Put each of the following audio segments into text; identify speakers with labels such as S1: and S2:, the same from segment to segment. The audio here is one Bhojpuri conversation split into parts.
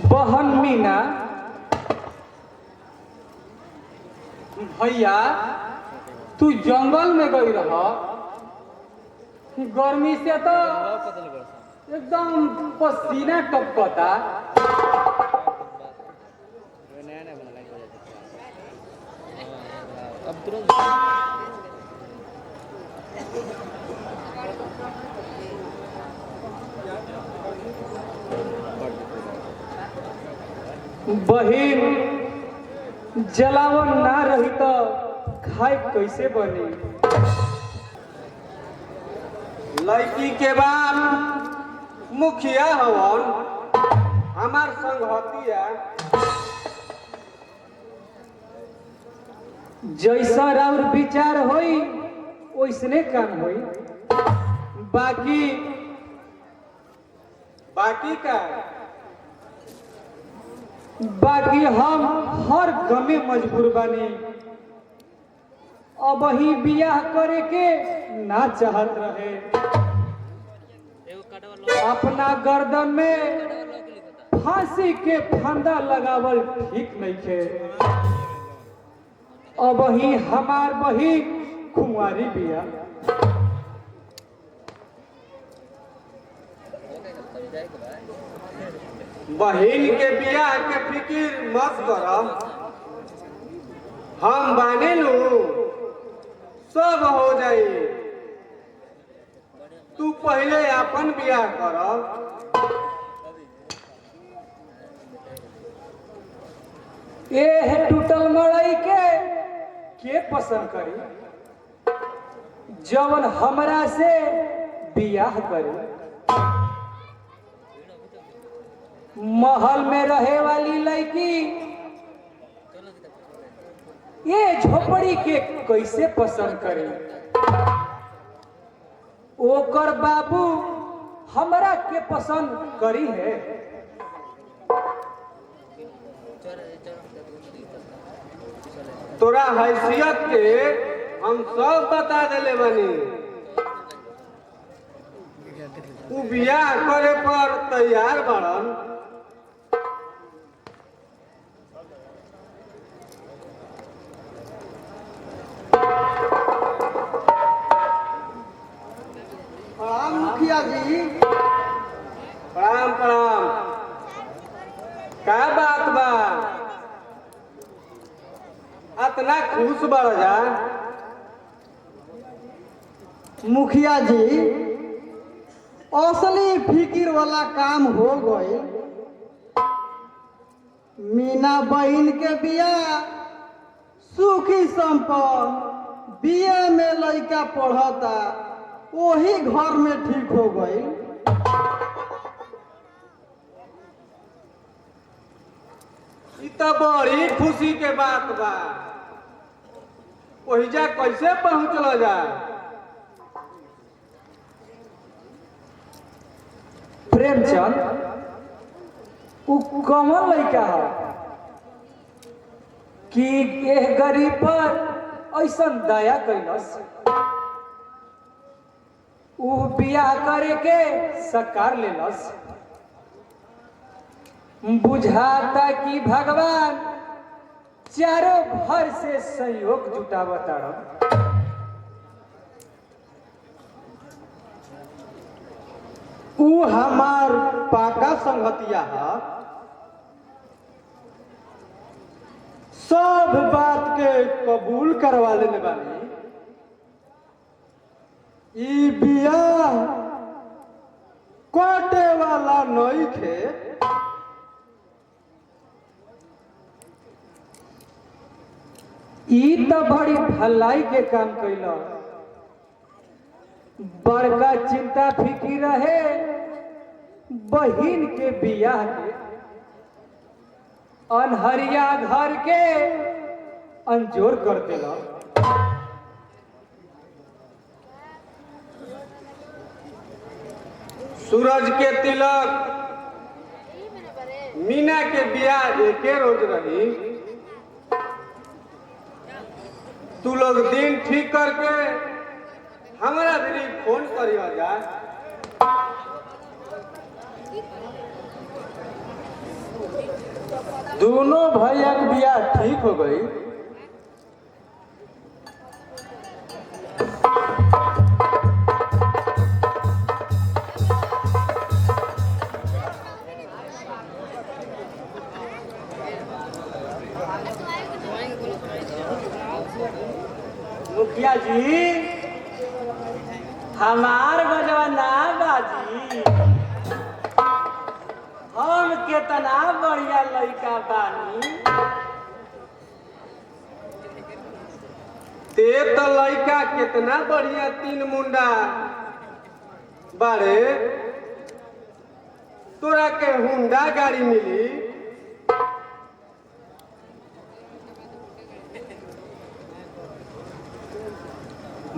S1: बहन मीना भैया तू जंगल में गई रहा, गर्मी से तो एकदम पसीना टपकता। अब तुरंत बहिन जलावन ना रही तो खाए कैसे बनी।
S2: लड़की के बाप मुखिया हवन, हमार संगतिया
S1: जैसा और विचार होई वैसने काम होई। बाकी
S2: बाकी का
S1: बाकी हम हर गमे मजबूर बानी। अब ही बियाह करे के ना चाहत रहे, अपना गर्दन में फांसी के फंदा लगावल ठीक नहीं थे। अब ही हमार बही कुंवारी बिया।
S2: बहिन के बियाह के फिक्र मत करम, हम बाने लू, सब हो जाई। तू पहले अपन बियाह कर।
S1: ए टूटल मड़ई के पसंद करी, जवन हमरा से बियाह करी। महल में रहे वाली लड़की ये झोपड़ी के कैसे पसंद करे। ओकर बाबू हमरा के पसंद करी है।
S2: तोरा हैसियत के हम सब बता देले बानी। तू बियाह करे पर तैयार बाड़न।
S3: प्रणाम मुखिया जी।
S2: प्रणाम प्रणाम। का बात बा, इतना खुश बढ़ जा।
S3: मुखिया जी असली फिकिर वाला काम हो गए। मीना बहन के बियाह सुखी संपन्न, बीए में लड़का पढ़ता, वही घर में ठीक हो गई।
S2: ई तो बड़ी खुशी के बात बा। ओहिजा कैसे पहुंचल जा।
S1: प्रेमचंद उ कमल लड़का है कि एह गरीब पर ऐसा दया कैलस। उ बियाह करे के सकार लेलस। बुझाता कि भगवान चारों भर से सहयोग जुटावता।
S2: उ हमार पाका संगतिया है, सब बात के कबूल करवा लेने बानी। ई बियाह कटे वाला नहीं थे।
S1: ई तो बड़ी भलाई के काम कैला। बड़का चिंता फिकी रहे बहिन के बियाह के, अनहरिया घर के अंजोर कर देला।
S2: सूरज के तिलक मीना के बियाह एके रोज रही। तू लोग दिन ठीक करके हमारा भी फोन करियो जा।
S3: दोनों भैया के बियाह ठीक हो गई।
S1: मुखिया जी हमार बजवा ना बाजी, हम केतना बढ़िया लड़का बानी।
S2: ते तो लड़का कितना बढ़िया तीन मुंडा बारे, तोरा के हुंडा गाड़ी मिली।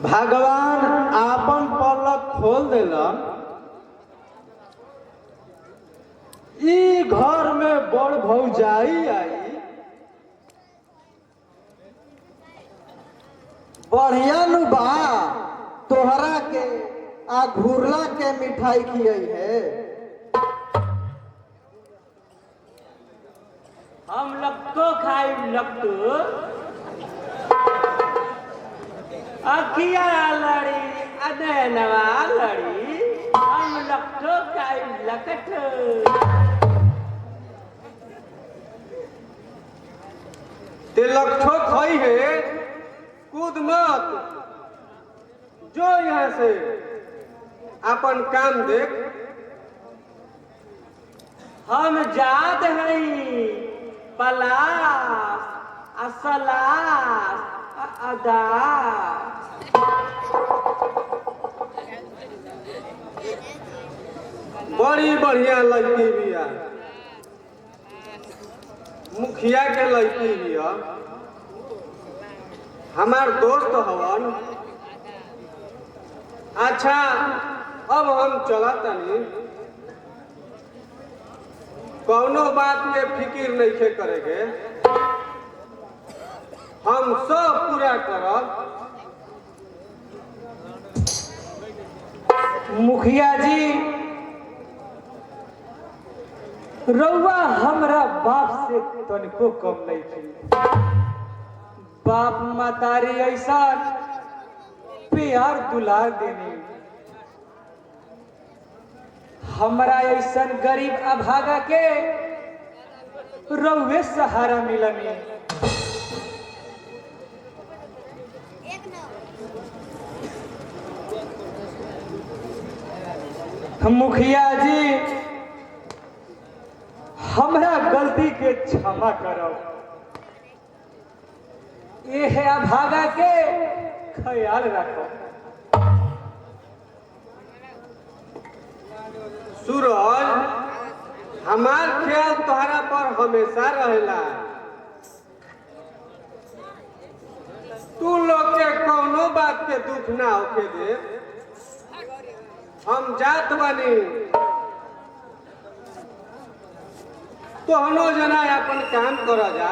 S3: भगवान आपन पलक खोल देलन, ई घर में बड़ भौजाई आई, बढ़िया नु बा तोहरा के आ घुरला के मिठाई खियाई है।
S1: हम लपटो खाई लपटो, अखिया लड़ी अदनवा लड़ी, हम लपटो खाई लकट।
S2: ते लक्षो खाई है, कूद मत, जो यहाँ से अपन काम देख।
S1: हम जात हई पलास असलास अदा।
S2: बड़ी बढ़िया लड़की बिया, मुखिया के लड़की बिया, हमार दोस्त हवन। अच्छा अब हम चला तनी, कौनो बात के फिक्र नहीं खे करेगे, हम सब पूरा करब।
S1: मुखिया जी रउआ हमरा बाप से तनिको कम नहीं थी। बाप मतारी ऐसा प्यार दुलार देनी, हमरा ऐसा गरीब अभागा के रउए सहारा मिलनी। मुखिया जी हमरा गलती के क्षमा करो, ये है अभागा के ख्याल रखो।
S2: सूरज, हमार ख्याल तोहरा पर हमेशा रहेला। तू लोग के कौनो बात के दुख ना होके दे। हम जात बानी, तोहनो जना अपन काम कर जा।